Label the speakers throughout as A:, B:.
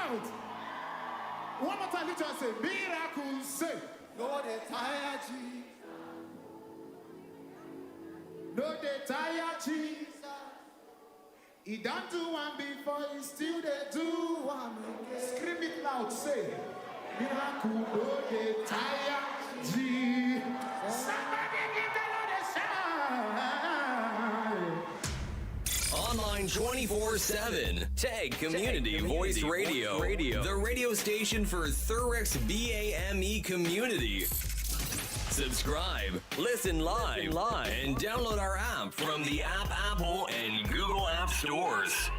A: out. One more time, let's say, miracle, say.
B: No, they tired, Jesus.
A: No, they tired, Jesus. He done do one before, he still they do one again. Scream it loud, say, miracle, no, they tired, Jesus. Somebody give the Lord a shout.
C: Online 24/7. Tag Community Voice Radio. The radio station for Thurex BAME community. Subscribe, listen live, and download our app from the Apple and Google App Stores.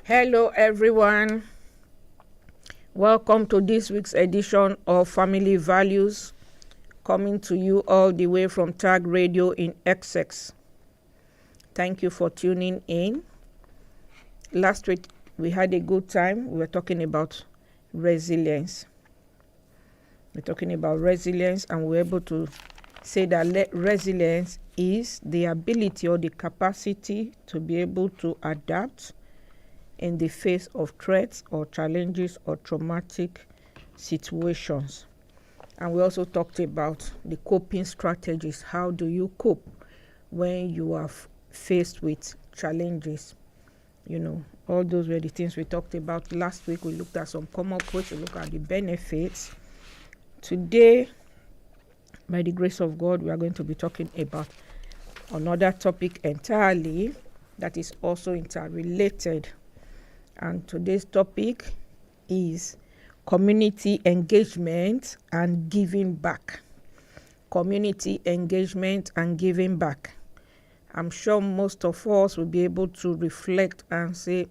D: Hello everyone. Welcome to this week's edition of Family Values, coming to you all the way from Tag Radio in Essex. Thank you for tuning in. Last week we had a good time. We were talking about resilience. And we were able to say that resilience is the ability or the capacity to be able to adapt in the face of threats or challenges or traumatic situations. And we also talked about the coping strategies. How do you cope when you are faced with challenges? You know, all those were the things we talked about last week. We looked at some common quotes, we looked at the benefits. Today, by the grace of God, we are going to be talking about another topic entirely that is also interrelated. And today's topic is community engagement and giving back. Community engagement and giving back. I'm sure most of us will be able to reflect and say,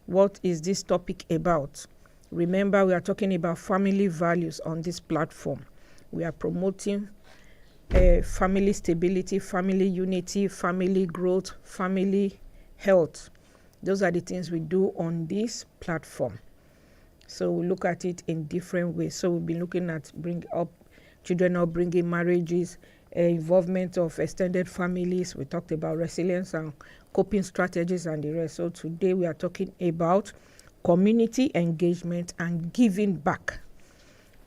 D: what is this topic about? Remember, we are talking about family values on this platform. We are promoting family stability, family unity, family growth, family health. Those are the things we do on this platform. So we look at it in different ways. So we'll be looking at bringing up children, upbringing, marriages, involvement of extended families. We talked about resilience and coping strategies and the rest. So today we are talking about community engagement and giving back.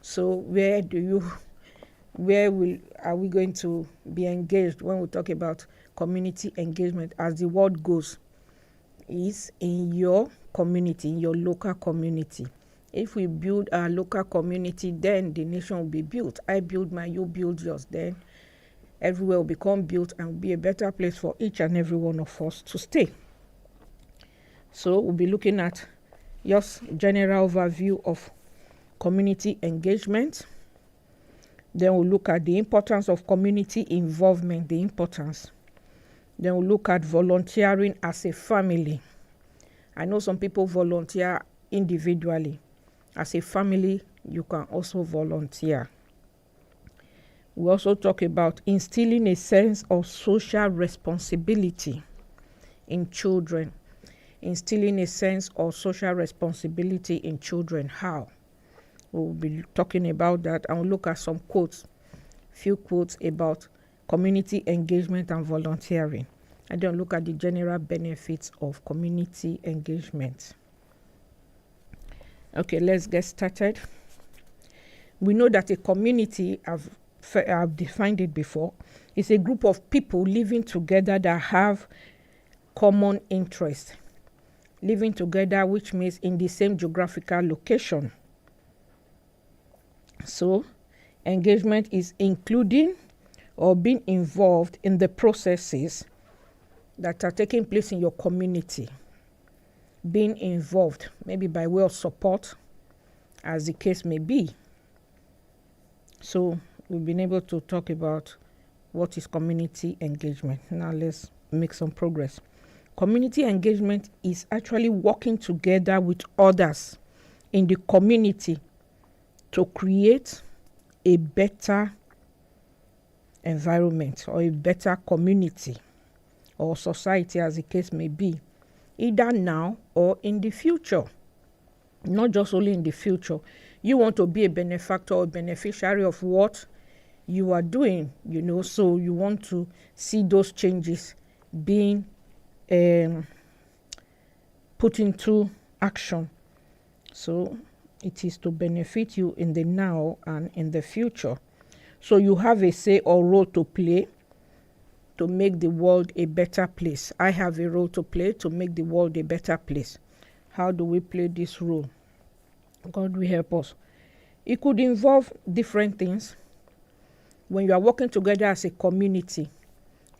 D: So are we going to be engaged when we talk about community engagement? As the word goes, is in your community, in your local community. If we build our local community, then the nation will be built. I build mine, you build yours, then everywhere will become built and will be a better place for each and every one of us to stay. So we'll be looking at just general overview of community engagement. Then we'll look at the importance of community involvement, Then we'll look at volunteering as a family. I know some people volunteer individually. As a family, you can also volunteer. We also talk about instilling a sense of social responsibility in children. Instilling a sense of social responsibility in children. How? We'll be talking about that, and we'll look at some quotes, few quotes about community engagement and volunteering. And then look at the general benefits of community engagement. Okay, let's get started. We know that a community, I've defined it before, is a group of people living together that have common interests. Living together, which means in the same geographical location. So, engagement is including or being involved in the processes that are taking place in your community. Being involved, maybe by way of support, as the case may be. So we've been able to talk about what is community engagement. Now let's make some progress. Community engagement is actually working together with others in the community to create a better environment or a better community or society, as the case may be, either now or in the future. Not just only in the future. You want to be a benefactor or beneficiary of what you are doing, so you want to see those changes being put into action. So it is to benefit you in the now and in the future. So you have a say or role to play to make the world a better place. I have a role to play to make the world a better place. How do we play this role? God will help us. It could involve different things. When you are working together as a community,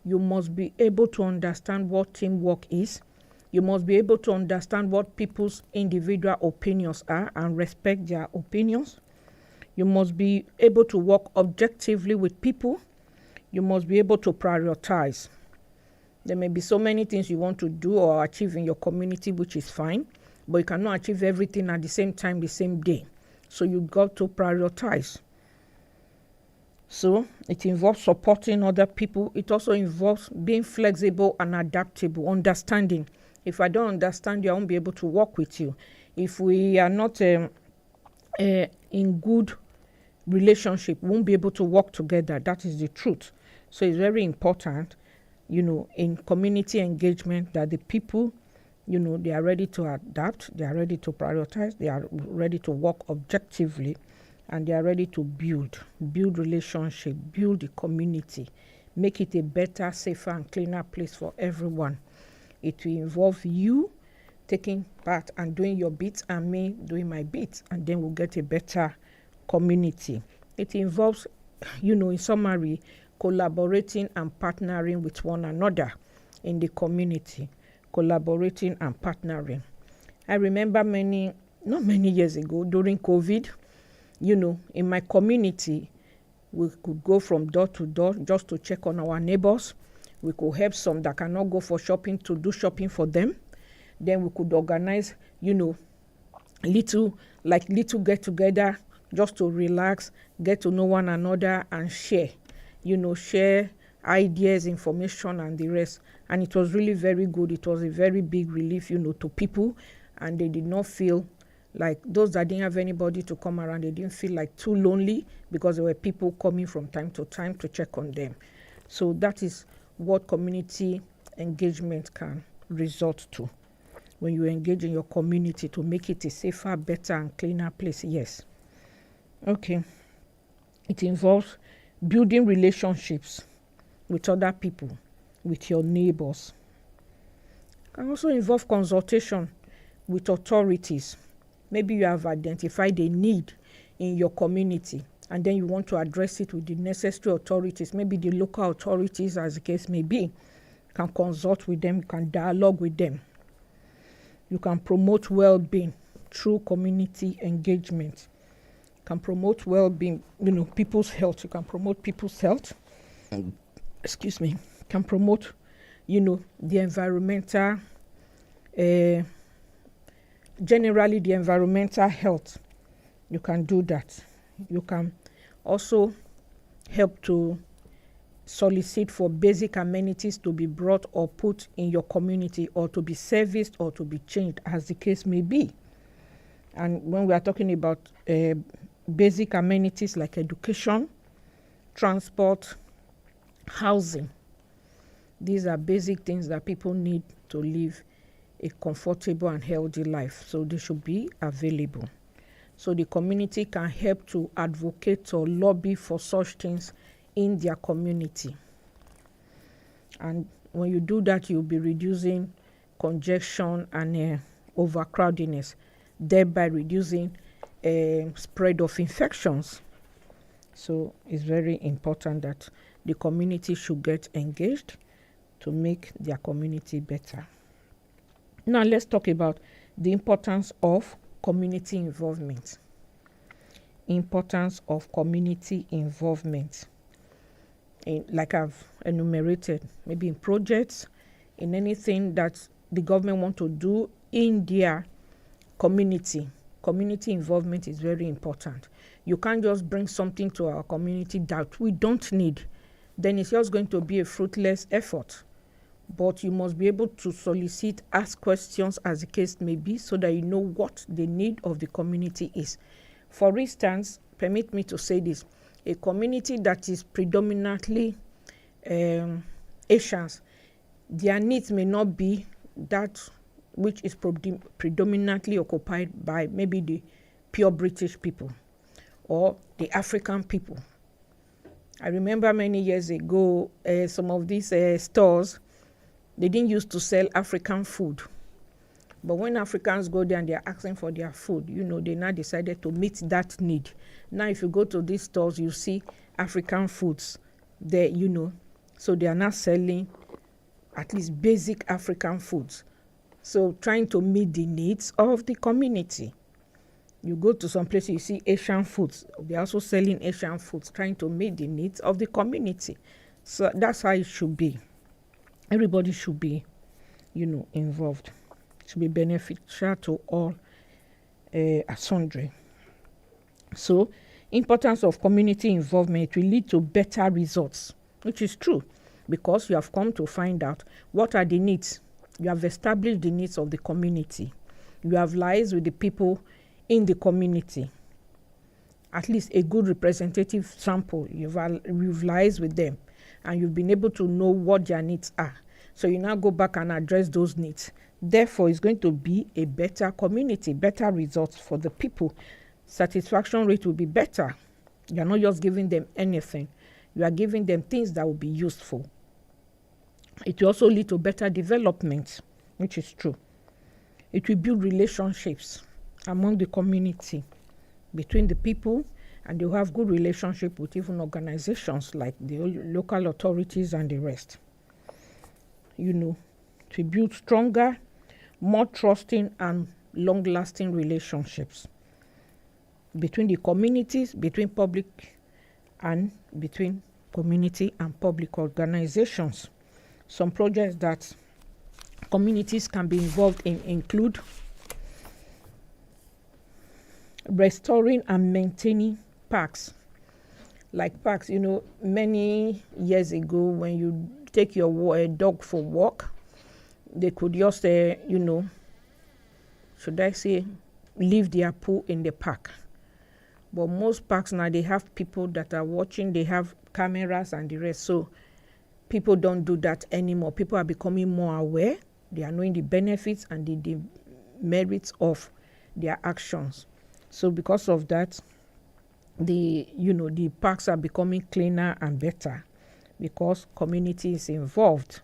D: you must be able to understand what teamwork is. You must be able to understand what people's individual opinions are and respect their opinions. You must be able to work objectively with people. You must be able to prioritize. There may be so many things you want to do or achieve in your community, which is fine, but you cannot achieve everything at the same time, the same day. So you've got to prioritize. So it involves supporting other people. It also involves being flexible and adaptable, understanding. If I don't understand you, I won't be able to work with you. If we are not in good relationship, we won't be able to work together. That is the truth. So it's very important, in community engagement that the people, they are ready to adapt, they are ready to prioritize, they are ready to work objectively, and they are ready to build relationship, build the community, make it a better, safer, and cleaner place for everyone. It will involve you taking part and doing your bit and me doing my bit, and then we'll get a better community. It involves, in summary, collaborating and partnering with one another in the community. Collaborating and partnering. I remember not many years ago during COVID, in my community, we could go from door to door just to check on our neighbors. We could help some that cannot go for shopping to do shopping for them. Then we could organize, little get together just to relax, get to know one another and share ideas, information and the rest. And it was really very good. It was a very big relief, to people, and they did not feel like those that didn't have anybody to come around, they didn't feel like too lonely because there were people coming from time to time to check on them. So that is what community engagement can result to. When you engage in your community to make it a safer, better, and cleaner place, yes. Okay. It involves building relationships with other people, with your neighbors. It can also involve consultation with authorities. Maybe you have identified a need in your community and then you want to address it with the necessary authorities, maybe the local authorities as the case may be. You can consult with them, you can dialogue with them. You can promote well-being through community engagement. You can promote well-being, people's health. You can promote people's health. Excuse me. You can promote, the environmental, generally the environmental health. You can do that. You can also help to solicit for basic amenities to be brought or put in your community, or to be serviced or to be changed as the case may be. And when we are talking about basic amenities like education, transport, housing, these are basic things that people need to live a comfortable and healthy life. So they should be available. So the community can help to advocate or lobby for such things in their community. And when you do that, you'll be reducing congestion and overcrowdedness, thereby reducing spread of infections. So it's very important that the community should get engaged to make their community better. Now let's talk about the importance of community involvement. Importance of community involvement. Like I've enumerated, maybe in projects, in anything that the government want to do in their community. Community involvement is very important. You can't just bring something to our community that we don't need. Then it's just going to be a fruitless effort. But you must be able to solicit, ask questions as the case may be, so that you know what the need of the community is. For instance, permit me to say this, a community that is predominantly Asians, their needs may not be that which is predominantly occupied by maybe the pure British people or the African people. I remember many years ago, some of these stores, they didn't used to sell African food. But when Africans go there and they're asking for their food, they now decided to meet that need. Now, if you go to these stores, you see African foods there, So they are now selling at least basic African foods. So trying to meet the needs of the community. You go to some places, you see Asian foods. They're also selling Asian foods, trying to meet the needs of the community. So that's how it should be. Everybody should be, involved. It should be beneficial to all sundry. So, importance of community involvement will lead to better results, which is true, because you have come to find out what are the needs. You have established the needs of the community. You have liaised with the people in the community. At least a good representative sample. You've liaised with them and you've been able to know what their needs are. So you now go back and address those needs. Therefore, it's going to be a better community, better results for the people. Satisfaction rate will be better. You are not just giving them anything. You are giving them things that will be useful. It will also lead to better development, which is true. It will build relationships among the community, between the people, and they'll have good relationship with even organizations like the local authorities and the rest. To build stronger, more trusting and long-lasting relationships between the communities, between community and public organizations. Some projects that communities can be involved in include restoring and maintaining parks. Like parks, many years ago when you take your dog for walk, they could just, should I say, leave their poo in the park. But most parks now, they have people that are watching, they have cameras and the rest. So people don't do that anymore. People are becoming more aware. They are knowing the benefits and the merits of their actions. So because of that, the parks are becoming cleaner and better because community is involved.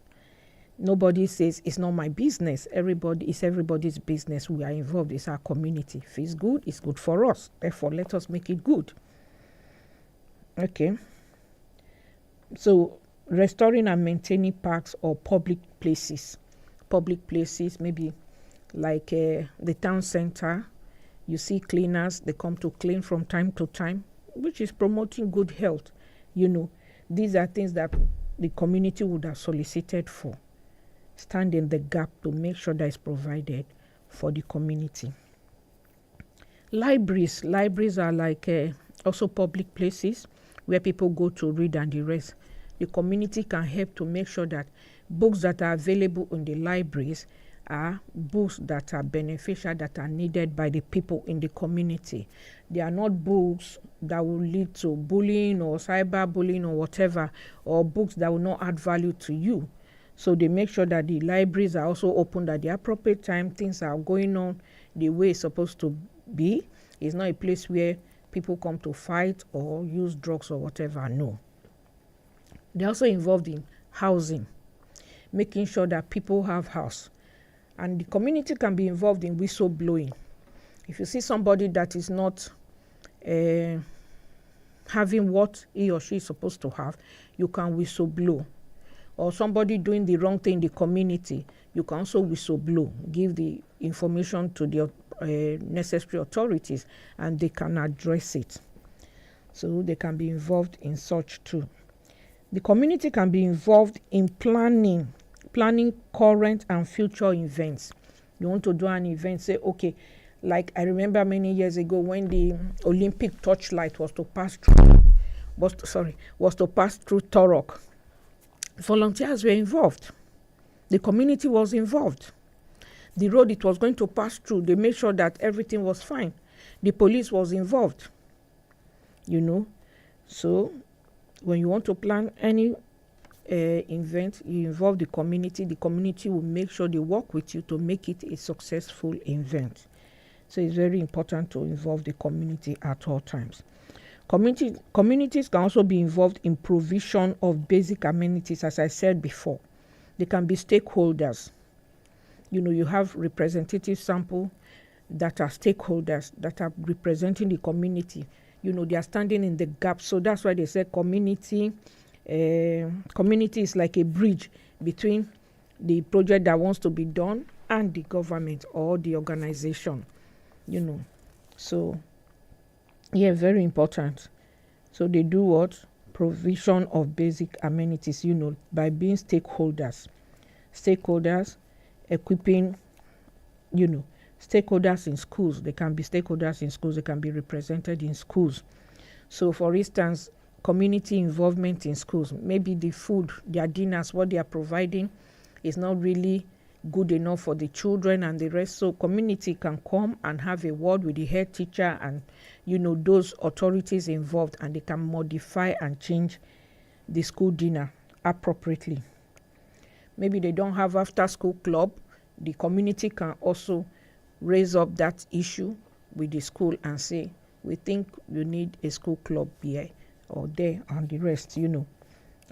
D: Nobody says it's not my business. It's everybody's business. We are involved. It's our community. If it's good, it's good for us. Therefore, let us make it good. Okay. So restoring and maintaining parks or public places. Public places, maybe like the town center. You see cleaners, they come to clean from time to time, which is promoting good health. These are things that the community would have solicited for. Stand in the gap to make sure that is provided for the community. Libraries are like also public places where people go to read and the rest. The community can help to make sure that books that are available in the libraries are books that are beneficial, that are needed by the people in the community. They are not books that will lead to bullying or cyberbullying or whatever, or books that will not add value to you. So they make sure that the libraries are also opened at the appropriate time. Things are going on the way it's supposed to be. It's not a place where people come to fight or use drugs or whatever. No. They're also involved in housing, making sure that people have house. And the community can be involved in whistleblowing. If you see somebody that is not having what he or she is supposed to have, you can whistleblow. Or somebody doing the wrong thing in the community, you can also whistleblow, give the information to the necessary authorities, and they can address it. So they can be involved in such too. The community can be involved in planning current and future events. You want to do an event, say, okay, like I remember many years ago when the Olympic torchlight was to pass through Torok. Volunteers were involved. The community was involved. The road it was going to pass through, they made sure that everything was fine. The police was involved. So when you want to plan any event, you involve the community will make sure they work with you to make it a successful event. So it's very important to involve the community at all times. Communities can also be involved in provision of basic amenities, as I said before. They can be stakeholders. You have representative sample that are stakeholders that are representing the community. They are standing in the gap. So that's why they say community is like a bridge between the project that wants to be done and the government or the organization. So very important. So they do what? Provision of basic amenities, by being stakeholders, equipping, stakeholders in schools. They can be stakeholders in schools. They can be represented in schools. So for instance, community involvement in schools, maybe the food, their dinners, what they are providing is not really good enough for the children and the rest. So community can come and have a word with the head teacher and those authorities involved, and they can modify and change the school dinner appropriately. Maybe they don't have after school club. The community can also raise up that issue with the school and say, we think you need a school club here or there and the rest, and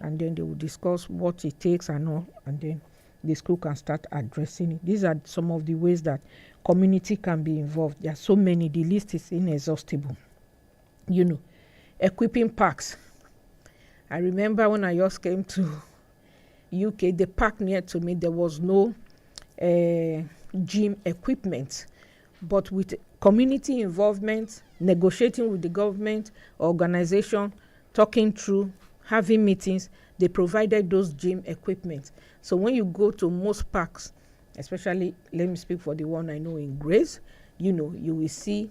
D: then they will discuss what it takes and all, and then the school can start addressing it. These are some of the ways that community can be involved. There are so many, the list is inexhaustible. Equipping parks. I remember when I just came to UK, the park near to me, there was no gym equipment, but with community involvement, negotiating with the government, organization, talking through, having meetings, they provided those gym equipment. So when you go to most parks, especially, let me speak for the one I know in Grace, you will see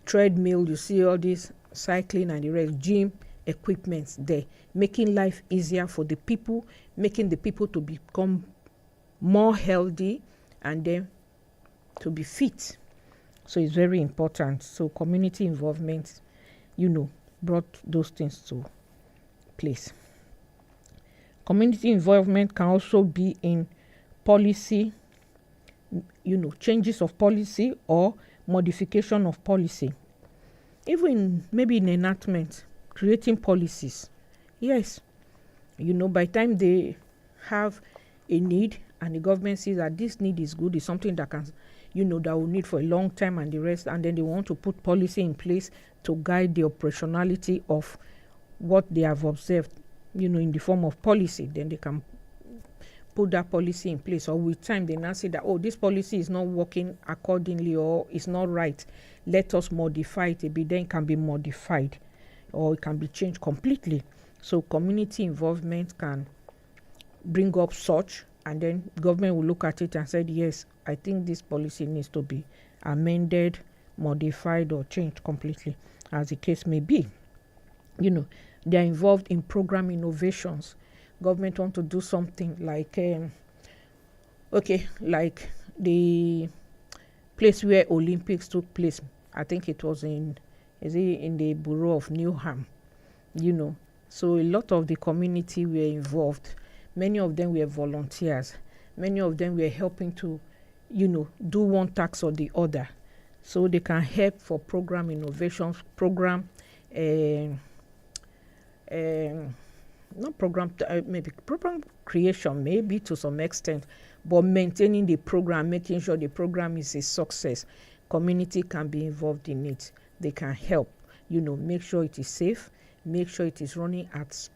D: treadmill, you see all this cycling and the rest, gym equipment there, making life easier for the people, making the people to become more healthy and then to be fit. So it's very important. So community involvement, brought those things to place. Community involvement can also be in policy, changes of policy or modification of policy. Even maybe in enactment, creating policies. Yes, by the time they have a need and the government sees that this need is good, is something that can, that will need for a long time and the rest, and then they want to put policy in place to guide the operationality of what they have observed, in the form of policy, then they can put that policy in place. Or with time, they now say that, this policy is not working accordingly or it's not right. Let us modify it a bit. Then it can be modified or it can be changed completely. So community involvement can bring up such, and then government will look at it and say, yes, I think this policy needs to be amended, modified or changed completely, as the case may be. They are involved in program innovations. Government want to do something like, like the place where Olympics took place. I think it was in the borough of Newham, So a lot of the community were involved. Many of them were volunteers. Many of them were helping to, do one task or the other. So they can help for program innovations, program creation, maybe to some extent, but maintaining the program, making sure the program is a success. Community can be involved in it. They can help, make sure it is safe, make sure it is running as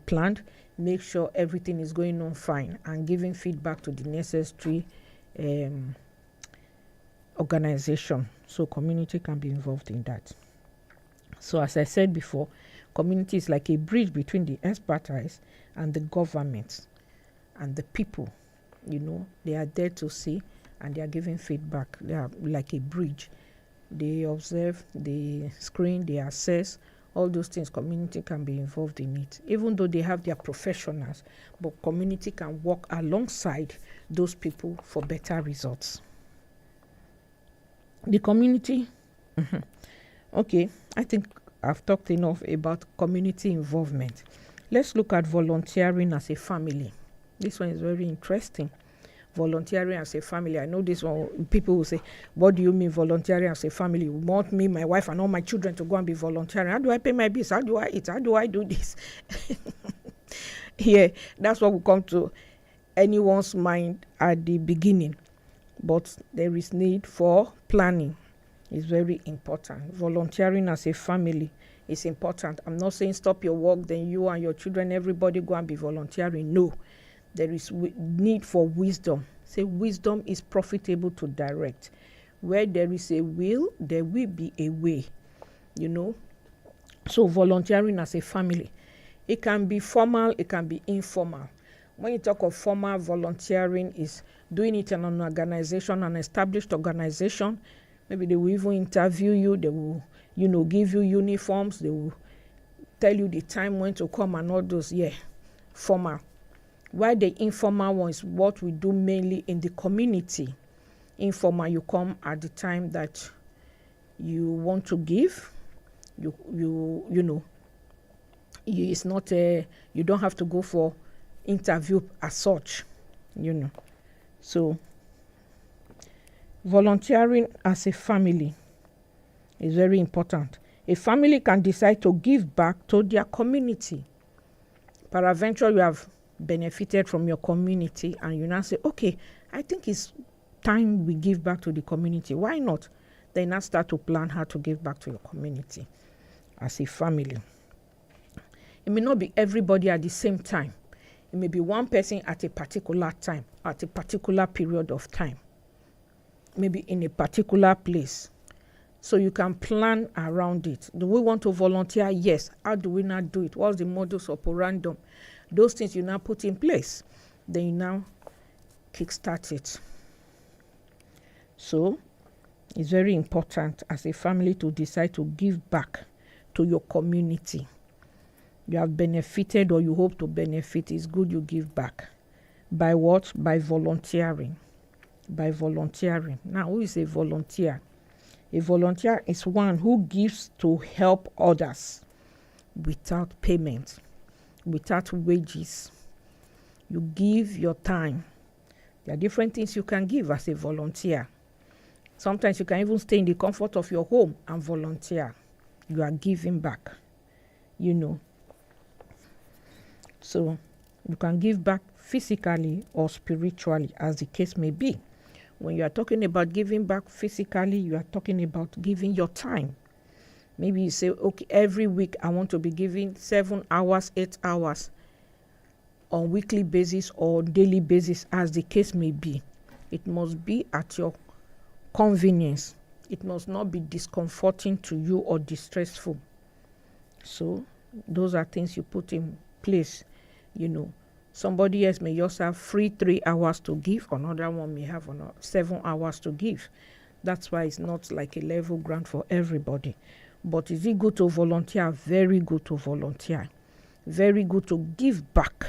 D: planned, make sure everything is going on fine, and giving feedback to the necessary organization. So community can be involved in that. So as I said before, community is like a bridge between the expertise and the government and the people. They are there to see and they are giving feedback. They are like a bridge. They observe, they screen, they assess, all those things. Community can be involved in it, even though they have their professionals, but community can work alongside those people for better results. The community, okay, I think I've talked enough about community involvement. Let's look at volunteering as a family. This one is very interesting. Volunteering as a family. I know this one, people will say, what do you mean volunteering as a family? You want me, my wife, and all my children to go and be volunteering? How do I pay my bills? How do I eat? How do I do this? Yeah, that's what will come to anyone's mind at the beginning. But there is need for planning. It's very important. Volunteering as a family is important. I'm not saying stop your work, then you and your children, everybody go and be volunteering. No. There is need for wisdom. Say wisdom is profitable to direct. Where there is a will, there will be a way. You know. So volunteering as a family. It can be formal, it can be informal. When you talk of formal volunteering, is doing it in an organization, an established organization. Maybe they will even interview you. They will, give you uniforms. They will tell you the time when to come and all those. Yeah, formal. While the informal one is what we do mainly in the community. Informal, you come at the time that you want to give. It's not you don't have to go for interview as such, So volunteering as a family is very important. A family can decide to give back to their community. Peradventure, you have benefited from your community and you now say, okay, I think it's time we give back to the community. Why not? Then now start to plan how to give back to your community as a family. It may not be everybody at the same time. It may be one person at a particular time, at a particular period of time, maybe in a particular place. So you can plan around it. Do we want to volunteer? Yes. How do we not do it? What's the modus operandi? Those things you now put in place. Then you now kickstart it. So it's very important as a family to decide to give back to your community. You have benefited or you hope to benefit. It's good you give back. By what? By volunteering. By volunteering. Now, who is a volunteer? A volunteer is one who gives to help others without payment, without wages. You give your time. There are different things you can give as a volunteer. Sometimes you can even stay in the comfort of your home and volunteer. You are giving back, So you can give back physically or spiritually, as the case may be. When you are talking about giving back physically, you are talking about giving your time. Maybe you say, okay, every week I want to be giving 7 hours, 8 hours on weekly basis or daily basis, as the case may be. It must be at your convenience. It must not be discomforting to you or distressful. So those are things you put in place. Somebody else may just have free 3 hours to give. Another one may have 7 hours to give. That's why it's not like a level ground for everybody. But is it good to volunteer? Very good to volunteer. Very good to give back.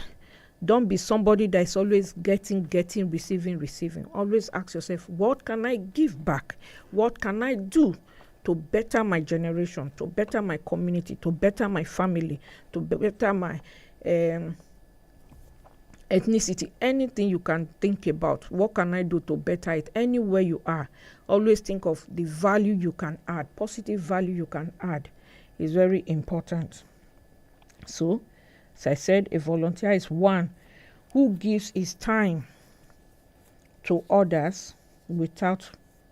D: Don't be somebody that is always getting, receiving. Always ask yourself, what can I give back? What can I do to better my generation, to better my community, to better my family, to better my ethnicity? Anything you can think about, what can I do to better it? Anywhere you are, always think of the value you can add, positive value you can add is very important. So, as I said, a volunteer is one who gives his time to others without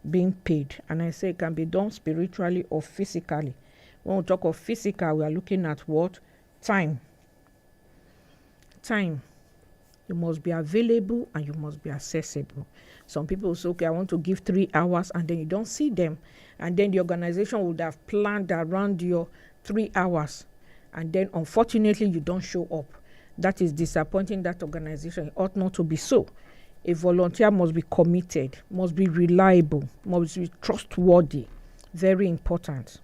D: being paid. And I say it can be done spiritually or physically. When we talk of physical, we are looking at what? Time. Time. You must be available and you must be accessible. Some people say, okay, I want to give 3 hours, and then you don't see them. And then the organization would have planned around your 3 hours. And then unfortunately, you don't show up. That is disappointing that organization. It ought not to be so. A volunteer must be committed, must be reliable, must be trustworthy. Very important.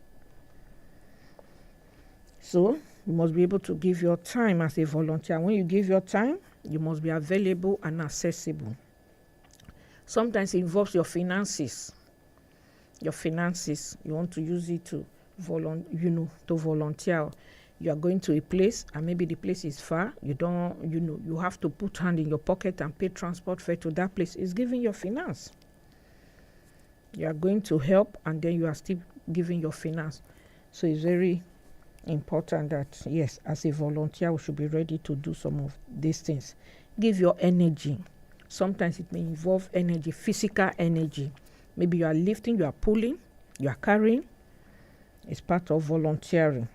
D: So you must be able to give your time as a volunteer. When you give your time, you must be available and accessible. Sometimes it involves your finances. Your finances, you want to use it to volunteer. You are going to a place and maybe the place is far. You have to put hand in your pocket and pay transport fare to that place. It's giving your finance. You are going to help and then you are still giving your finance. So it's very important that, yes, as a volunteer, we should be ready to do some of these things. Give your energy. Sometimes it may involve energy, physical energy. Maybe you are lifting, you are pulling, you are carrying. It's part of volunteering.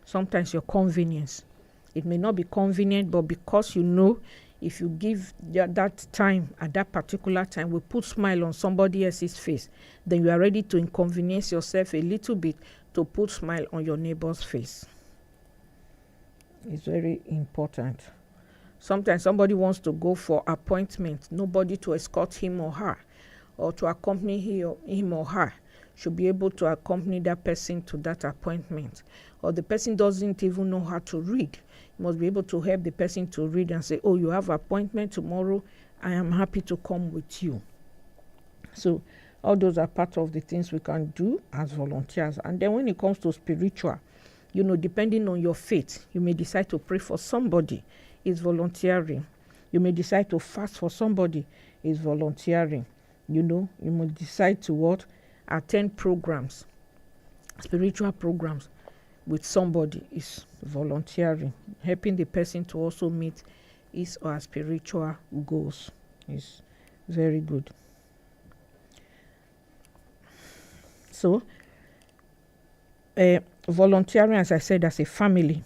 D: Sometimes your convenience. It may not be convenient, but because you know if you give that time at that particular time, we put smile on somebody else's face, then you are ready to inconvenience yourself a little bit to put smile on your neighbor's face. It's very important. Sometimes somebody wants to go for appointment, nobody to escort him or her, or to accompany him or her. Should be able to accompany that person to that appointment. Or the person doesn't even know how to read. You must be able to help the person to read and say, oh, you have an appointment tomorrow. I am happy to come with you. So all those are part of the things we can do as volunteers. And then when it comes to spiritual, depending on your faith, you may decide to pray for somebody. It's volunteering. You may decide to fast for somebody. It's volunteering. You may decide to attend programs, spiritual programs with somebody is volunteering. Helping the person to also meet his or her spiritual goals is very good. So, volunteering, as I said, as a family,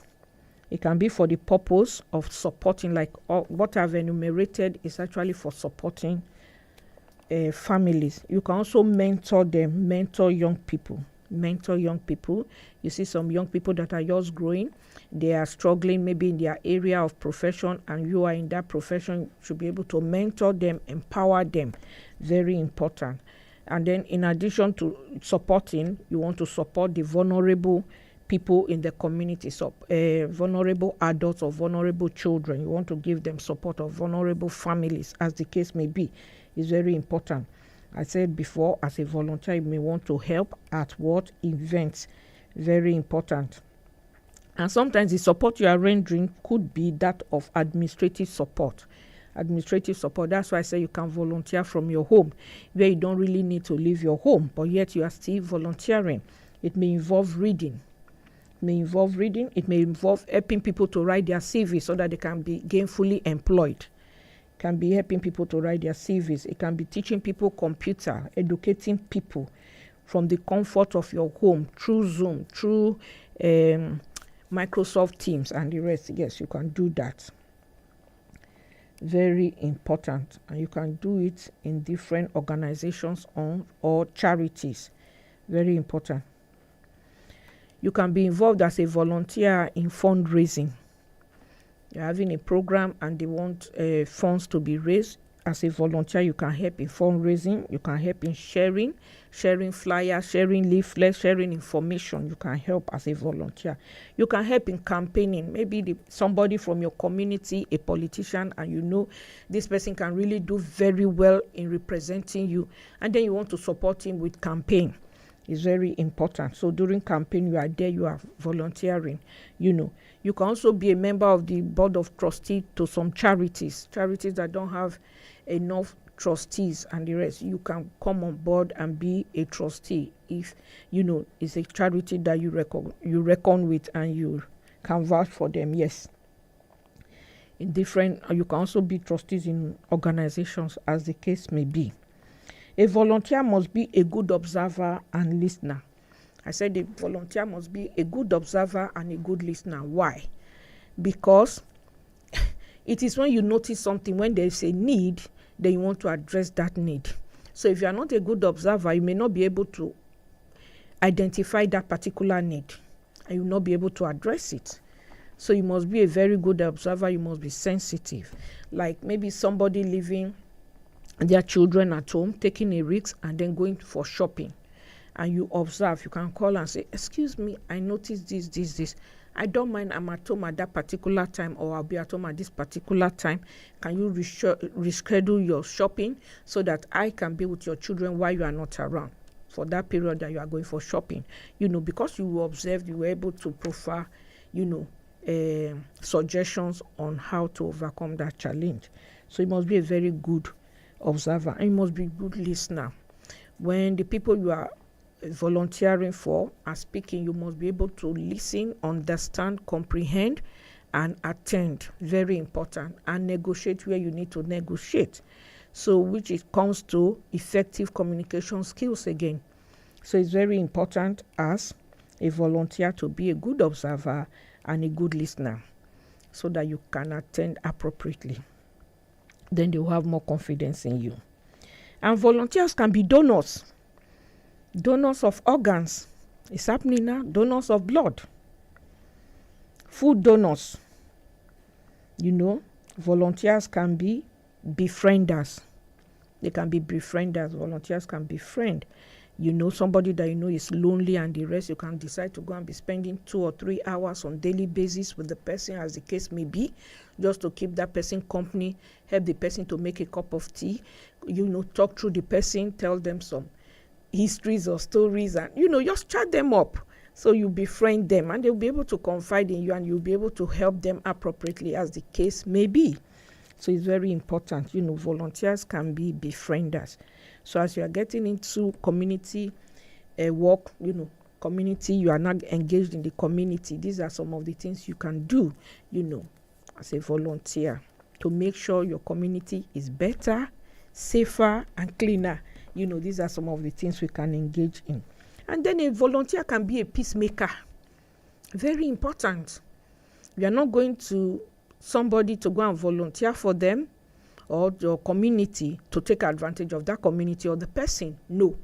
D: it can be for the purpose of supporting, like what I've enumerated is actually for supporting families. You can also mentor them, mentor young people. You see some young people that are just growing, they are struggling maybe in their area of profession, and you are in that profession. You should be able to mentor them, empower them. Very important. And then in addition to supporting, you want to support the vulnerable people in the community, so vulnerable adults or vulnerable children. You want to give them support, of vulnerable families, as the case may be. Is very important. I said before, as a volunteer, you may want to help at what events. Very important. And sometimes the support you are rendering could be that of administrative support. That's why I say you can volunteer from your home, where you don't really need to leave your home, but yet you are still volunteering. It may involve reading. It may involve helping people to write their CV so that they can be gainfully employed. Can be helping people to write their CVs. It can be teaching people computer, educating people from the comfort of your home through Zoom, through Microsoft Teams and the rest. Yes, you can do that. Very important. And you can do it in different organizations or charities. Very important. You can be involved as a volunteer in fundraising. You're having a program and they want funds to be raised. As a volunteer, you can help in fundraising. You can help in sharing flyers, sharing leaflets, sharing information. You can help as a volunteer. You can help in campaigning. Maybe somebody from your community, a politician, and this person can really do very well in representing you. And then you want to support him with campaign. Is very important. So during campaign, you are there, you are volunteering. You can also be a member of the board of trustees to some charities that don't have enough trustees and the rest. You can come on board and be a trustee if it's a charity that you reckon with and you can vouch for them. Yes. You can also be trustees in organizations, as the case may be. A volunteer must be a good observer and listener. I said the volunteer must be a good observer and a good listener. Why? Because it is when you notice something, when there is a need, then you want to address that need. So if you are not a good observer, you may not be able to identify that particular need and you will not be able to address it. So you must be a very good observer. You must be sensitive. Like maybe somebody leaving their children at home, taking a risk and then going for shopping, and you observe. You can call and say, excuse me, I noticed this. I don't mind, I'm at home at that particular time, or I'll be at home at this particular time. Can you reschedule your shopping so that I can be with your children while you are not around? for that period that you are going for shopping. Because you observed, you were able to proffer, suggestions on how to overcome that challenge. So you must be a very good observer, and you must be a good listener. When the people you are volunteering for are speaking, you must be able to listen, understand, comprehend, and attend. Very important. And negotiate where you need to negotiate. So which it comes to effective communication skills again. So it's very important as a volunteer to be a good observer and a good listener, so that you can attend appropriately. Then they will have more confidence in you. And volunteers can be donors of organs. It's happening now. Donors of blood, food donors. Volunteers can be befrienders. They can be befrienders. Volunteers can befriend. Somebody that is lonely and the rest, you can decide to go and be spending 2 or 3 hours on daily basis with the person, as the case may be, just to keep that person company, help the person to make a cup of tea, talk through the person, tell them some histories or stories, and just chat them up. So you befriend them, and they'll be able to confide in you, and you'll be able to help them appropriately, as the case may be. So it's very important. Volunteers can be befrienders. So as you are getting into community work, community, you are not engaged in the community. These are some of the things you can do, as a volunteer, to make sure your community is better, safer, and cleaner. These are some of the things we can engage in. And then a volunteer can be a peacemaker. Very important. You are not going to somebody to go and volunteer for them or your community to take advantage of that community or the person. No.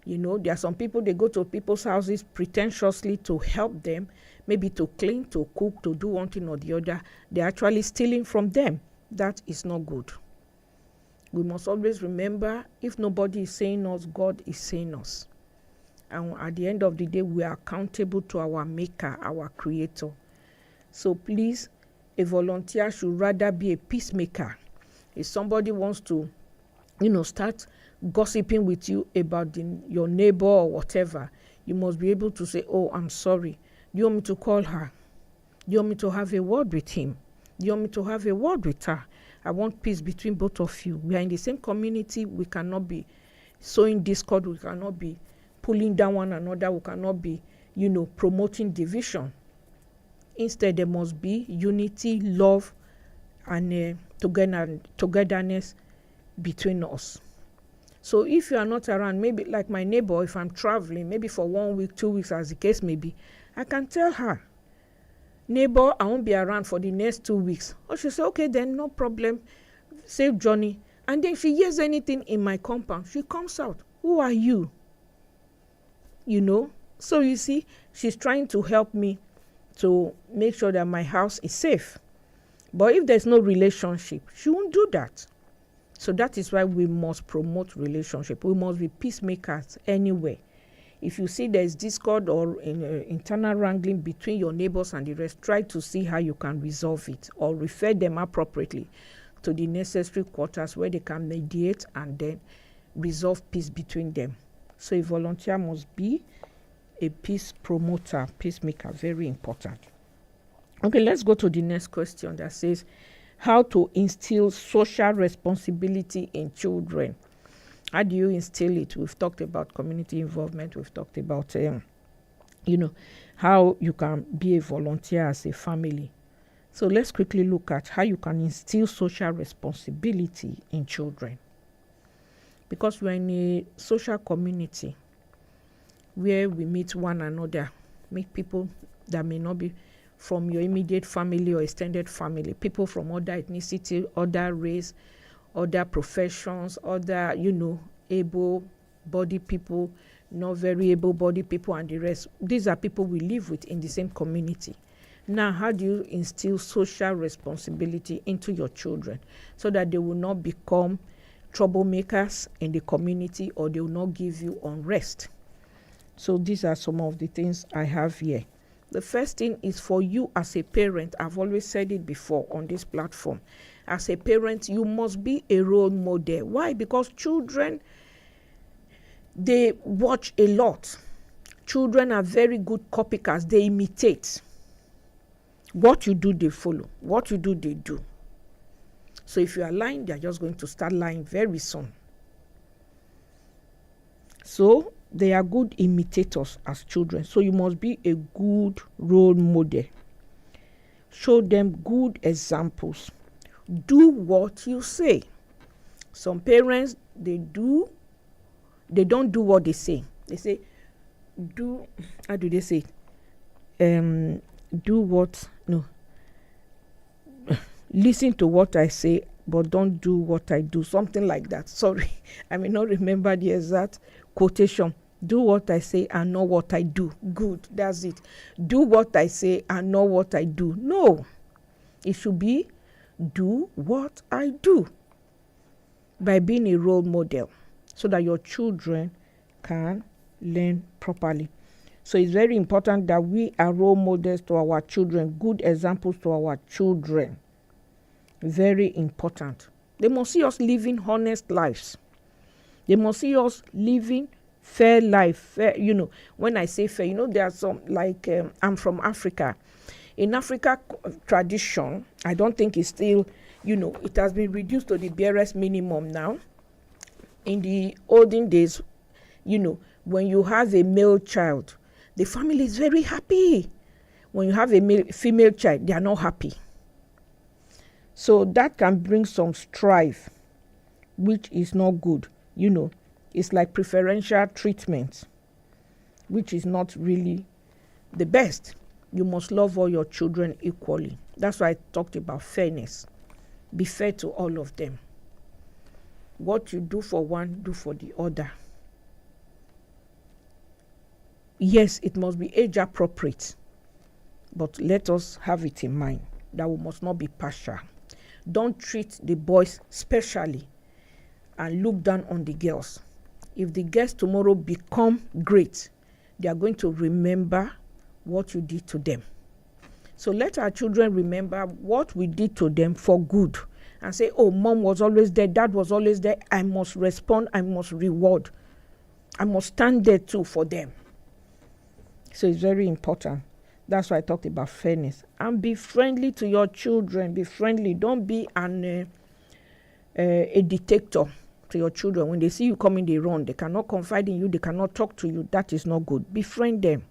D: There are some people, they go to people's houses pretentiously to help them, maybe to clean, to cook, to do one thing or the other. They're actually stealing from them. That is not good. We must always remember, if nobody is saying us, God is saying us. And at the end of the day, we are accountable to our Maker, our Creator. So please, a volunteer should rather be a peacemaker. If somebody wants to, start gossiping with you about your neighbor or whatever, you must be able to say, oh, I'm sorry. Do you want me to call her? Do you want me to have a word with him? Do you want me to have a word with her? I want peace between both of you. We are in the same community. We cannot be sowing discord. We cannot be pulling down one another. We cannot be, promoting division. Instead, there must be unity, love, and togetherness between us. So if you are not around, maybe like my neighbor, if I'm traveling, maybe for 1 week, 2 weeks, as the case may be, I can tell her, neighbor, I won't be around for the next 2 weeks. Or she'll say, okay, then no problem, safe journey. And then if she hears anything in my compound, she comes out. Who are you? So you see, she's trying to help me to make sure that my house is safe. But if there's no relationship, she won't do that. So that is why we must promote relationship. We must be peacemakers anyway. If you see there's discord or internal wrangling between your neighbors and the rest, try to see how you can resolve it or refer them appropriately to the necessary quarters where they can mediate and then resolve peace between them. So a volunteer must be a peace promoter, peacemaker, very important. Okay, let's go to the next question that says, how to instill social responsibility in children. How do you instill it? We've talked about community involvement. We've talked about, how you can be a volunteer as a family. So let's quickly look at how you can instill social responsibility in children. Because we're in a social community where we meet one another, meet people that may not be from your immediate family or extended family, people from other ethnicity, other race, other professions, other, able-bodied people, not very able-bodied people, and the rest. These are people we live with in the same community. Now, how do you instill social responsibility into your children so that they will not become troublemakers in the community or they will not give you unrest? So these are some of the things I have here. The first thing is for you as a parent. I've always said it before on this platform. As a parent, you must be a role model. Why? Because children, They watch a lot. Children are very good copycats. They imitate. What you do, they follow. What you do, they do. So if you are lying, they are just going to start lying very soon. So they are good imitators as children. So you must be a good role model. Show them good examples. Do what you say. Some parents, they don't do what they say. They say, how do they say it? Listen to what I say, but don't do what I do. Something like that. Sorry, I may not remember the exact quotation. Do what I say and not what I do. Good, that's it. Do what I say and not what I do. No, it should be do what I do, by being a role model, so that your children can learn properly. So it's very important that we are role models to our children, good examples to our children. Very important. They must see us living honest lives. They must see us living fair life. Fair, when I say fair, there are some, like, I'm from Africa. In Africa tradition, I don't think it's still, it has been reduced to the barest minimum now. In the olden days, when you have a male child, the family is very happy. When you have a female child, they are not happy. So that can bring some strife, which is not good. It's like preferential treatment, which is not really the best. You must love all your children equally. That's why I talked about fairness. Be fair to all of them. What you do for one, do for the other. Yes, it must be age appropriate, but let us have it in mind that we must not be partial. Don't treat the boys specially and look down on the girls. If the girls tomorrow become great, they are going to remember what you did to them. So let our children remember what we did to them for good and say, oh, mom was always there, dad was always there. I must respond, I must reward. I must stand there too for them. So it's very important. That's why I talked about fairness. And be friendly to your children. Be friendly. Don't be a dictator to your children. When they see you coming, they run. They cannot confide in you. They cannot talk to you. That is not good. Befriend them.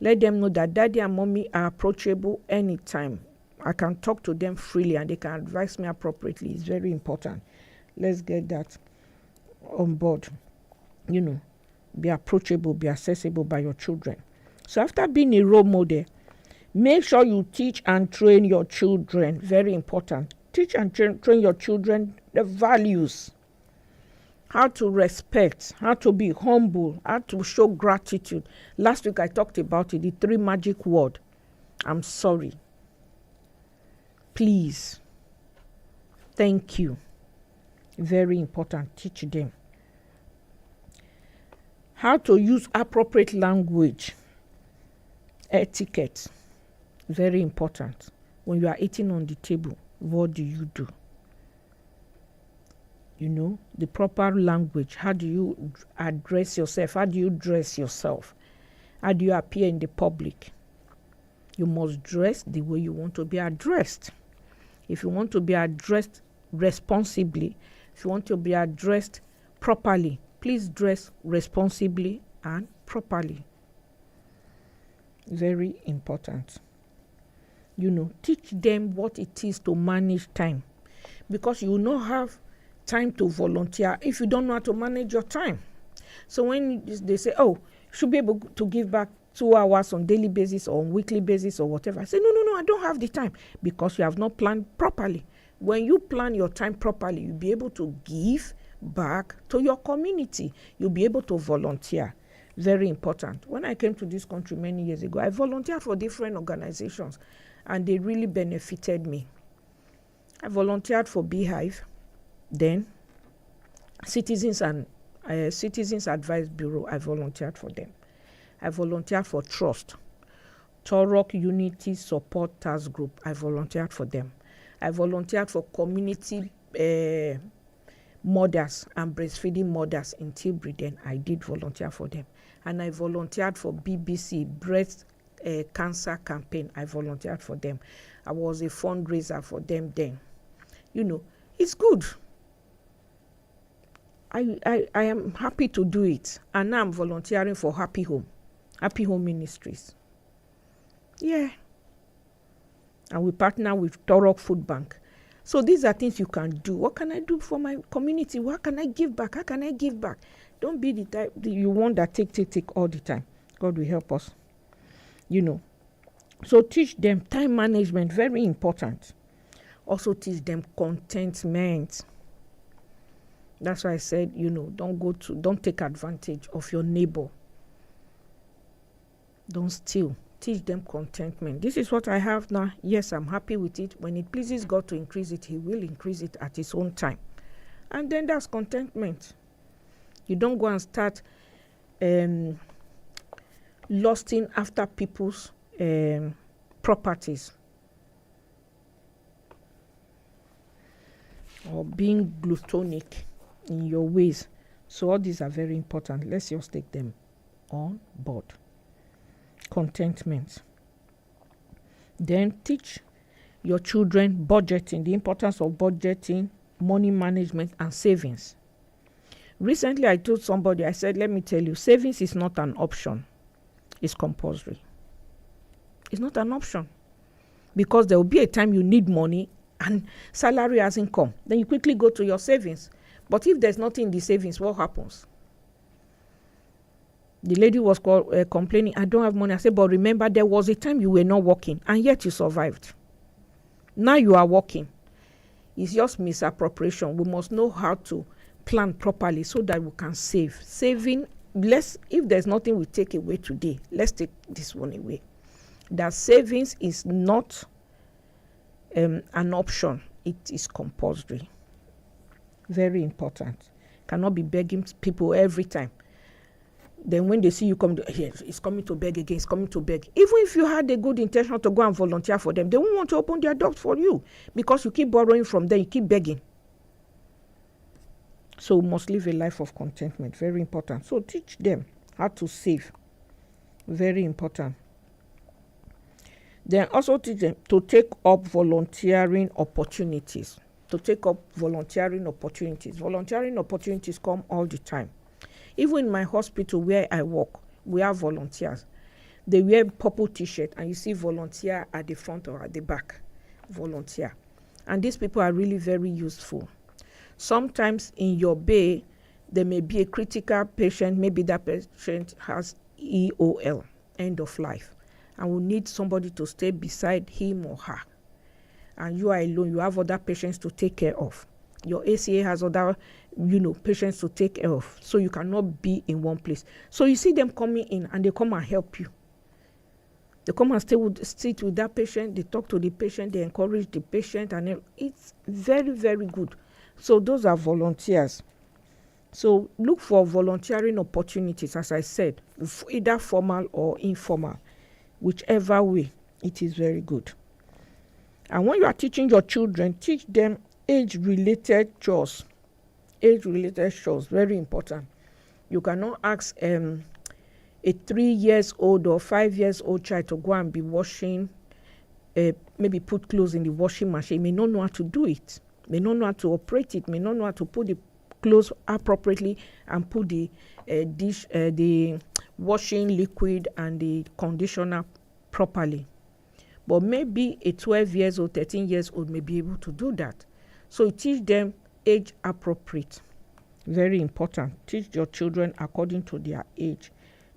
D: Let them know that daddy and mommy are approachable anytime. I can talk to them freely and they can advise me appropriately. It's very important. Let's get that on board. Be approachable, be accessible by your children. So after being a role model, make sure you teach and train your children. Very important. Teach and train your children the values. How to respect, how to be humble, how to show gratitude. Last week I talked about it, the 3 magic words. I'm sorry. Please. Thank you. Very important. Teach them. How to use appropriate language. Etiquette. Very important. When you are eating on the table, what do you do? The proper language. How do you address yourself? How do you dress yourself? How do you appear in the public? You must dress the way you want to be addressed. If you want to be addressed responsibly, if you want to be addressed properly, please dress responsibly and properly. Very important. Teach them what it is to manage time, because you will not have time to volunteer if you don't know how to manage your time. So when they say, oh, you should be able to give back 2 hours on daily basis or on weekly basis or whatever, I say, no, I don't have the time, because you have not planned properly. When you plan your time properly, you'll be able to give back to your community. You'll be able to volunteer. Very important. When I came to this country many years ago, I volunteered for different organizations and they really benefited me. I volunteered for Beehive, then Citizens Advice Bureau, I volunteered for them. I volunteered for Trust, Torok Unity Support Task Group, I volunteered for them. I volunteered for Community mothers and breastfeeding mothers in Tilbury. Then I did volunteer for them. And I volunteered for BBC breast cancer campaign. I volunteered for them. I was a fundraiser for them then. It's good. I am happy to do it. And now I'm volunteering for Happy Home Ministries. Yeah. And we partner with Torok Food Bank. So these are things you can do. What can I do for my community? What can I give back? How can I give back? Don't be the type you want that take all the time. God will help us. So teach them time management, very important. Also teach them contentment. That's why I said, don't take advantage of your neighbor. Don't steal. Teach them contentment. This is what I have now. Yes, I'm happy with it. When it pleases God to increase it, He will increase it at His own time. And then that's contentment. You don't go and start lusting after people's properties or being glutonic in your ways. So all these are very important. Let's just take them on board. Contentment. Then teach your children budgeting, the importance of budgeting, money management, and savings. Recently, I told somebody, I said, let me tell you, savings is not an option. It's compulsory. It's not an option. Because there will be a time you need money and salary hasn't come. Then you quickly go to your savings. But if there's nothing in the savings, what happens? The lady was complaining, I don't have money. I said, but remember, there was a time you were not working and yet you survived. Now you are working. It's just misappropriation. We must know how to plan properly so that we can save. Saving, if there's nothing we take away today, let's take this one away. That savings is not an option. It is compulsory. Very important. Cannot be begging people every time. Then when they see you come, it's coming to beg again, it's coming to beg. Even if you had a good intention to go and volunteer for them, they won't want to open their doors for you because you keep borrowing from them, you keep begging. So we must live a life of contentment. Very important. So teach them how to save. Very important. Then also teach them to take up volunteering opportunities. Volunteering opportunities come all the time. Even in my hospital where I work, we have volunteers. They wear purple t-shirt and you see volunteer at the front or at the back. Volunteer. And these people are really very useful. Sometimes in your bay, there may be a critical patient. Maybe that patient has EOL, end of life. And we need somebody to stay beside him or her. And you are alone. You have other patients to take care of. Your ACA has other, patients to take care of. So you cannot be in one place. So you see them coming in and they come and help you. They come and sit with that patient. They talk to the patient. They encourage the patient. And it's very, very good. So those are volunteers. So look for volunteering opportunities, as I said, either formal or informal. Whichever way, it is very good. And when you are teaching your children, teach them age-related chores. Age-related chores, very important. You cannot ask a 3-year-old or 5-year-old child to go and be washing, maybe put clothes in the washing machine. May not know how to do it. May not know how to operate it. May not know how to put the clothes appropriately and put the the washing liquid and the conditioner properly. But maybe a 12-year-old, 13-year-old may be able to do that. So teach them age appropriate. Very important. Teach your children according to their age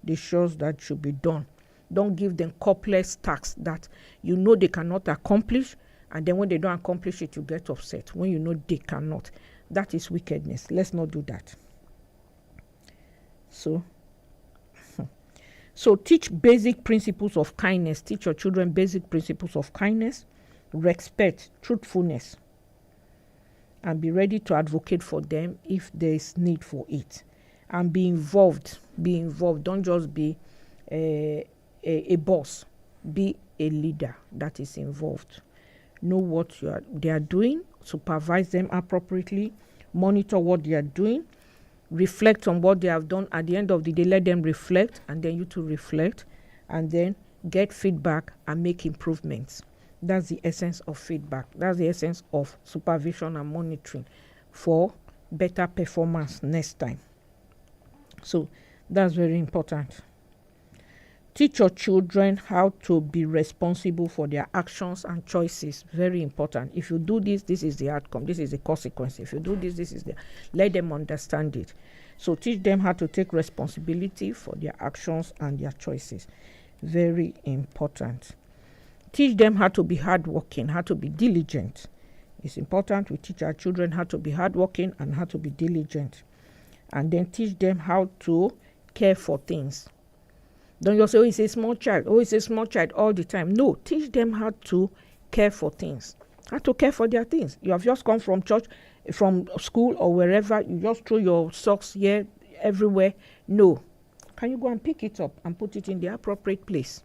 D: the chores that should be done. Don't give them complex tasks that they cannot accomplish, and then when they don't accomplish it, you get upset when you know they cannot. That is wickedness. Let's not do that. So teach basic principles of kindness. Teach your children basic principles of kindness, respect, truthfulness, and be ready to advocate for them if there is need for it. And be involved. Be involved. Don't just be a boss. Be a leader that is involved. Know what they are doing. Supervise them appropriately. Monitor what they are doing. Reflect on what they have done. At the end of the day, let them reflect, and then you to reflect, and then get feedback and make improvements. That's the essence of feedback. That's the essence of supervision and monitoring for better performance next time. So that's very important. Teach your children how to be responsible for their actions and choices. Very important. If you do this, this is the outcome. This is the consequence. If you do this, this is the... Let them understand it. So teach them how to take responsibility for their actions and their choices. Very important. Teach them how to be hardworking, how to be diligent. It's important we teach our children how to be hardworking and how to be diligent. And then teach them how to care for things. Don't just say, oh, it's a small child. Oh, it's a small child all the time. No, teach them how to care for things. How to care for their things. You have just come from church, from school or wherever. You just throw your socks here, everywhere. No. Can you go and pick it up and put it in the appropriate place?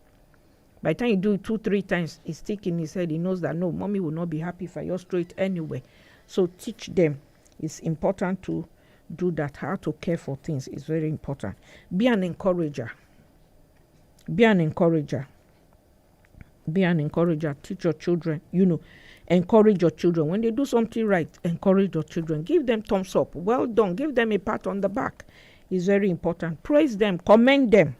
D: By the time you do it 2-3 times, it's stick in his head. He knows that, no, mommy will not be happy if I just throw it anywhere. So teach them. It's important to do that. How to care for things is very important. Be an encourager. Be an encourager. Be an encourager. Teach your children, encourage your children. When they do something right, encourage your children. Give them thumbs up. Well done. Give them a pat on the back. It's very important. Praise them. Commend them.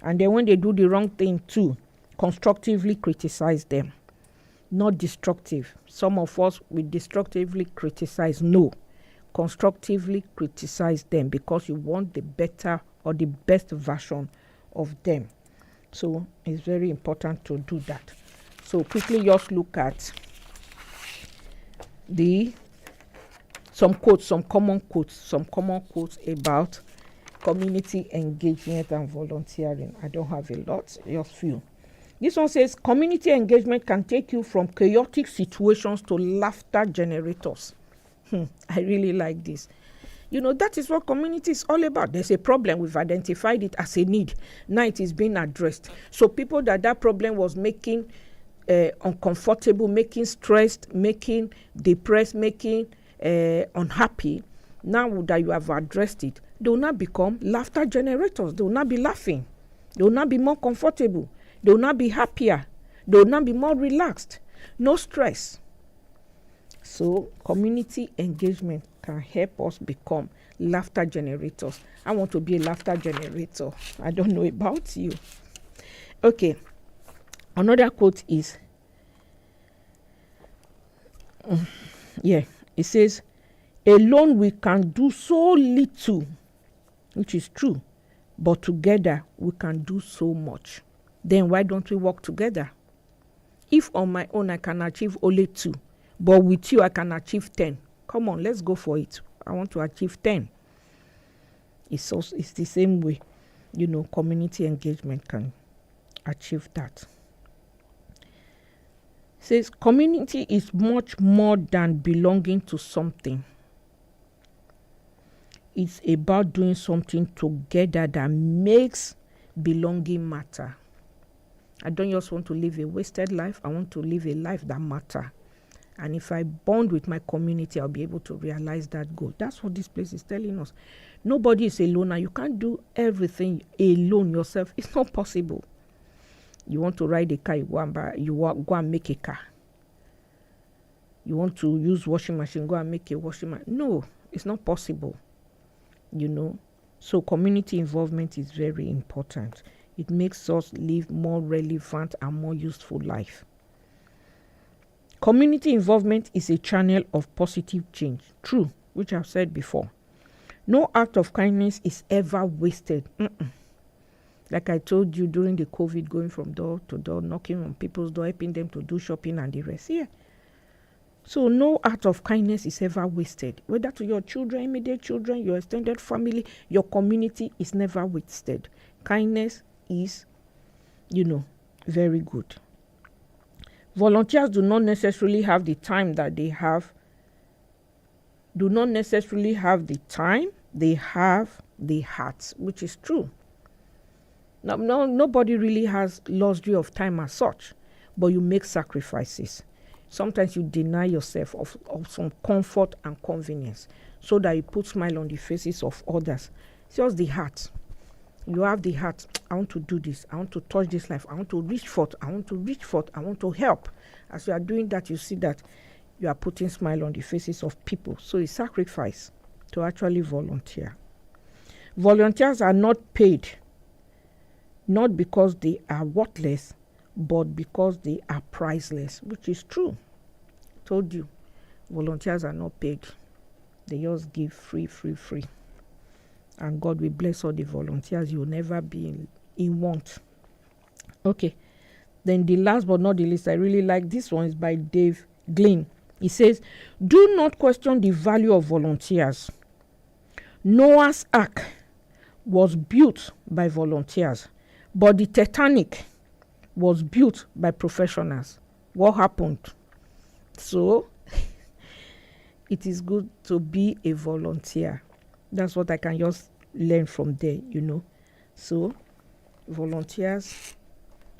D: And then when they do the wrong thing too, constructively criticize them. Not destructive. Some of us, we destructively criticize. No. Constructively criticize them because you want the better or the best version of them. So it's very important to do that. So quickly just look at some common quotes about community engagement and volunteering. I don't have a lot, just few. This one says community engagement can take you from chaotic situations to laughter generators. I really like this. That is what community is all about. There's a problem. We've identified it as a need. Now it is being addressed. So people that problem was making uncomfortable, making stressed, making depressed, making unhappy, now that you have addressed it, they will not become laughter generators. They will not be laughing. They will not be more comfortable. They will not be happier. They will not be more relaxed. No stress. So community engagement can help us become laughter generators. I want to be a laughter generator. I don't know about you. Okay. Another quote is, it says, alone we can do so little, which is true, but together we can do so much. Then why don't we work together? If on my own I can achieve only 2, but with you I can achieve 10. Come on, let's go for it. I want to achieve 10. It's the same way, community engagement can achieve that. It says community is much more than belonging to something. It's about doing something together that makes belonging matter. I don't just want to live a wasted life. I want to live a life that matters. And if I bond with my community, I'll be able to realize that goal. That's what this place is telling us. Nobody is alone, and you can't do everything alone yourself. It's not possible. You want to ride a car, you go and make a car. You want to use washing machine, go and make a washing machine. No, it's not possible. So community involvement is very important. It makes us live more relevant and more useful life. Community involvement is a channel of positive change. True, which I've said before. No act of kindness is ever wasted. Like I told you during the COVID, going from door to door, knocking on people's door, helping them to do shopping and the rest. Yeah. So no act of kindness is ever wasted. Whether to your children, immediate children, your extended family, your community is never wasted. Kindness is, very good. Volunteers do not necessarily have the time that they have. Do not necessarily have the time. They have the hearts, which is true. Now, nobody really has luxury of time as such, but you make sacrifices. Sometimes you deny yourself of some comfort and convenience so that you put smile on the faces of others. It's just the heart. You have the heart. I want to do this. I want to touch this life. I want to reach forth. I want to reach forth. I want to help. As you are doing that, you see that you are putting smile on the faces of people. So it's sacrifice to actually volunteer. Volunteers are not paid, not because they are worthless, but because they are priceless, which is true. Told you, volunteers are not paid. They just give free. And God will bless all the volunteers. You will never be in want. Okay. Then the last but not the least, I really like this one, is by Dave Glynn. He says, do not question the value of volunteers. Noah's Ark was built by volunteers, but the Titanic was built by professionals. What happened? So, it is good to be a volunteer. That's what I can just learn from there, So, volunteers,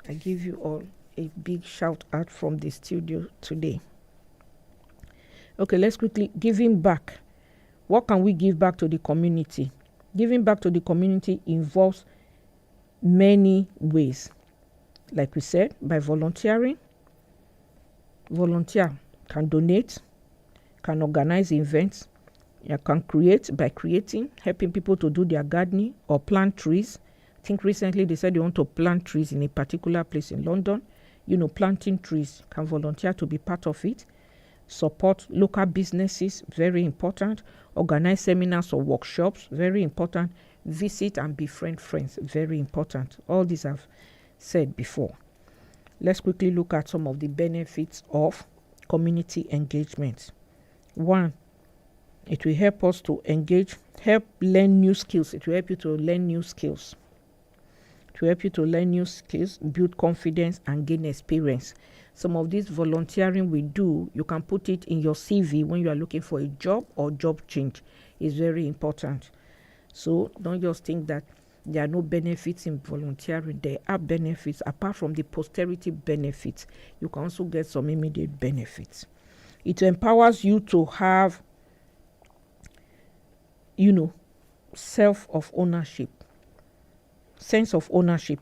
D: I give you all a big shout out from the studio today. Okay, let's quickly giving back. What can we give back to the community? Giving back to the community involves many ways. Like we said, by volunteering. Volunteer can donate, can organize events. You can create by creating, helping people to do their gardening or plant trees. I think recently they said they want to plant trees in a particular place in London. Planting trees, can volunteer to be part of it. Support local businesses, very important. Organize seminars or workshops, very important. Visit and befriend friends, very important. All these I've said before. Let's quickly look at some of the benefits of community engagement. 1, it will help us to engage, help learn new skills. It will help you to learn new skills. It will help you to learn new skills, build confidence, and gain experience. Some of this volunteering we do, you can put it in your CV when you are looking for a job or job change. It's very important. So don't just think that there are no benefits in volunteering. There are benefits. Apart from the posterity benefits, you can also get some immediate benefits. It empowers you to have, sense of ownership.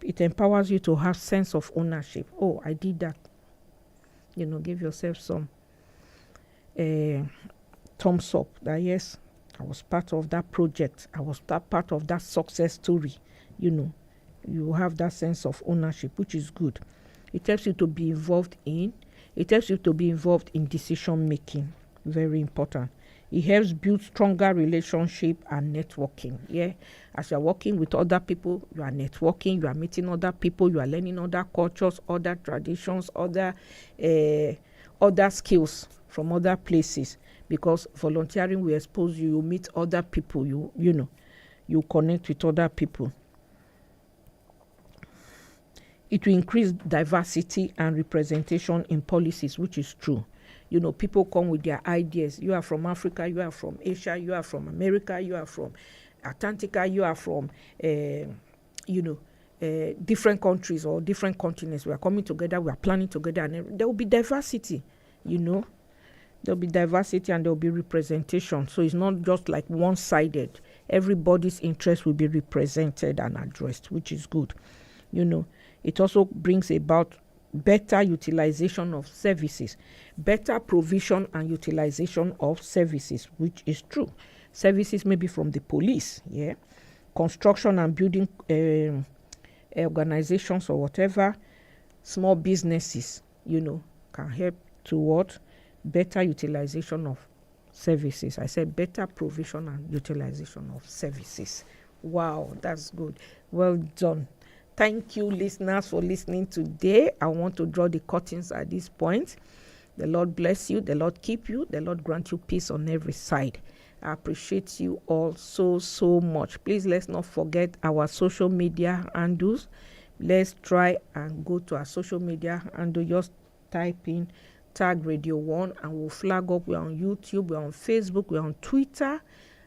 D: It empowers you to have sense of ownership. Oh, I did that. Give yourself some thumbs up that yes, I was part of that project. I was part of that success story. You have that sense of ownership, which is good. It helps you to be involved in decision making. Very important. It helps build stronger relationship and networking. Yeah, as you are working with other people, you are networking, you are meeting other people, you are learning other cultures, other traditions, other skills from other places. Because volunteering will expose you. You meet other people. You connect with other people. It will increase diversity and representation in policies, which is true. People come with their ideas. You are from Africa, you are from Asia, you are from America, you are from Atlantica, you are from, different countries or different continents. We are coming together, we are planning together, and there will be diversity, There will be diversity and there will be representation. So it's not just like one-sided. Everybody's interest will be represented and addressed, which is good. It also brings about better utilization of services, better provision and utilization of services, which is true. Services maybe from the police, construction and building organizations or whatever, small businesses, can help toward better utilization of services. I said better provision and utilization of services. Wow, that's good. Well done. Thank you, listeners, for listening today. I want to draw the curtains at this point. The Lord bless you. The Lord keep you. The Lord grant you peace on every side. I appreciate you all so much. Please, let's not forget our social media handles. Let's try and go to our social media handle. Just type in tag Radio 1 and we'll flag up. We're on YouTube, we're on Facebook, we're on Twitter,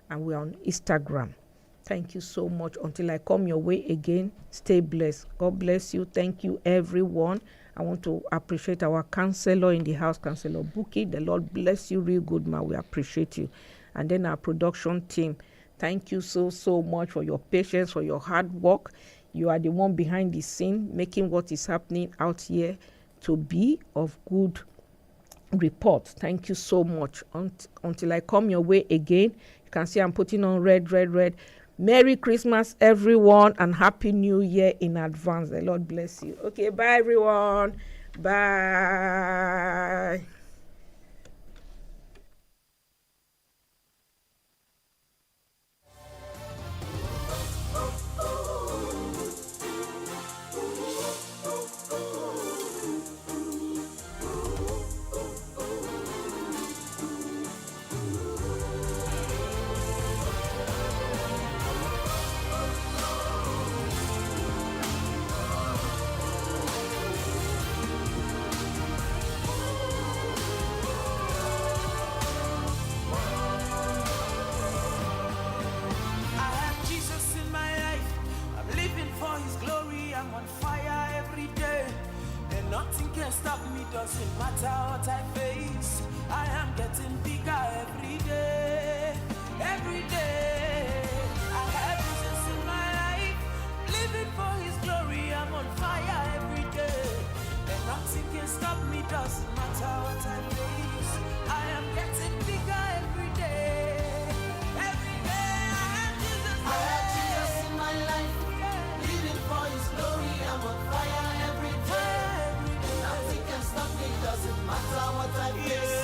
D: and we're on Instagram. Thank you so much. Until I come your way again, stay blessed. God bless you. Thank you, everyone. I want to appreciate our counselor in the house, Counselor Buki. The Lord bless you real good, man. We appreciate you. And then our production team. Thank you so much for your patience, for your hard work. You are the one behind the scene, making what is happening out here to be of good report. Thank you so much. Until I come your way again, you can see I'm putting on red. Merry Christmas, everyone, and Happy New Year in advance. The Lord bless you. Okay, bye, everyone. Bye.
E: Stop me, doesn't matter what I face. I am getting bigger every day. Every day, I have Jesus in my life, living for His glory. I'm on fire every day, and nothing can stop me. Doesn't matter what I face. I am getting bigger every day. Every day, I have Jesus in my life, living for His glory. I'm on fire every day. Stop me, doesn't matter what I face.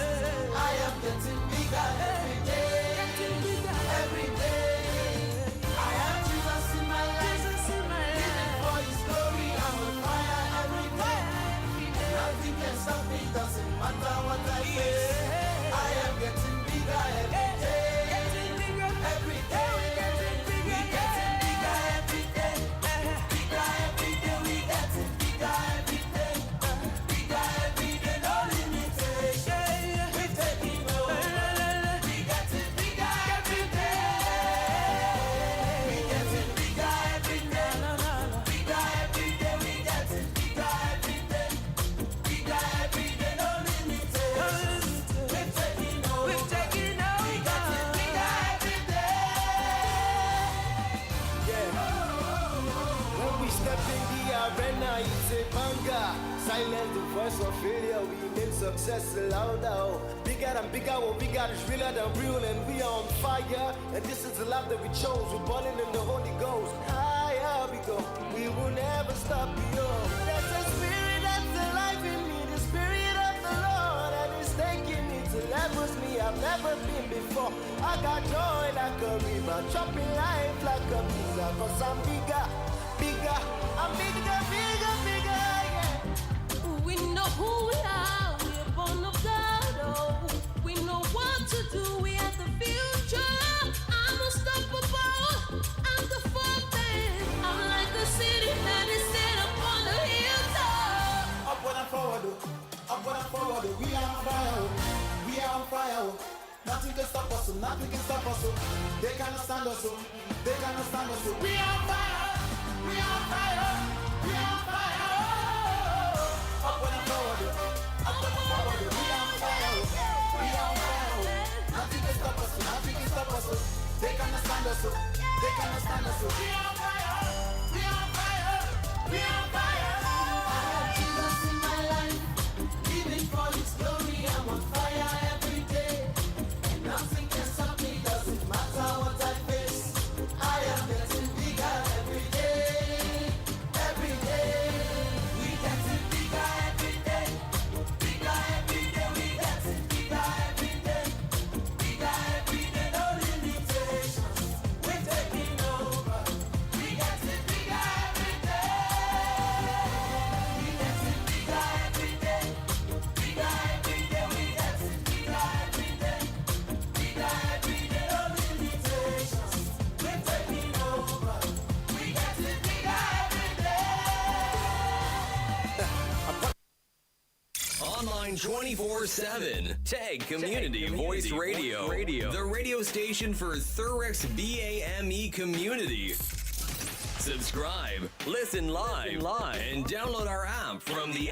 E: I am getting bigger every day. Every day. I have Jesus in my life, living for His glory. I'm on fire every day. Nothing can stop me, doesn't matter what I face. I am getting bigger every day. Every day. We getting bigger every day. Bigger every day. We getting bigger every day.
B: Silence the voice of failure, we make success louder. Bigger than bigger, what we got is realer than real, and we are on fire. And this is the life that we chose, we're burning in the Holy Ghost. Higher we go, we will never stop, yo. There's a spirit that's alive in me, the spirit of the Lord, and it's taking me to levels me I've never been before. I got joy like a river, chopping life like a pizza, cause I'm bigger, I'm bigger, yeah.
F: We know who we are, we're born of God, oh. We know what to do, we have the future. I'm unstoppable, I'm the fortress. I'm like the city that is set up on the hilltop.
B: Upward and forward, we are on fire, Nothing can stop us, They cannot stand us, We are on fire, Upward and forward, we are on fire, Nothing can stop us, They cannot stand us, We are on fire, we are on fire.
E: I have Jesus in my life, living for His glory. I'm on fire every day, and nothing can stop me. Doesn't matter what I face. I am getting bigger every day, every day. We getting bigger every day, bigger every day. We getting bigger every day, bigger every day. No limitations, we're taking over. We getting bigger every day. We getting bigger every day, bigger every day. We getting bigger every day, bigger every day. No limitations, we're taking over. We getting bigger every day.
C: Online 24/7. Tag Community Voice Radio. The radio station for Thurex BAME community. Subscribe, listen live, and download our app from the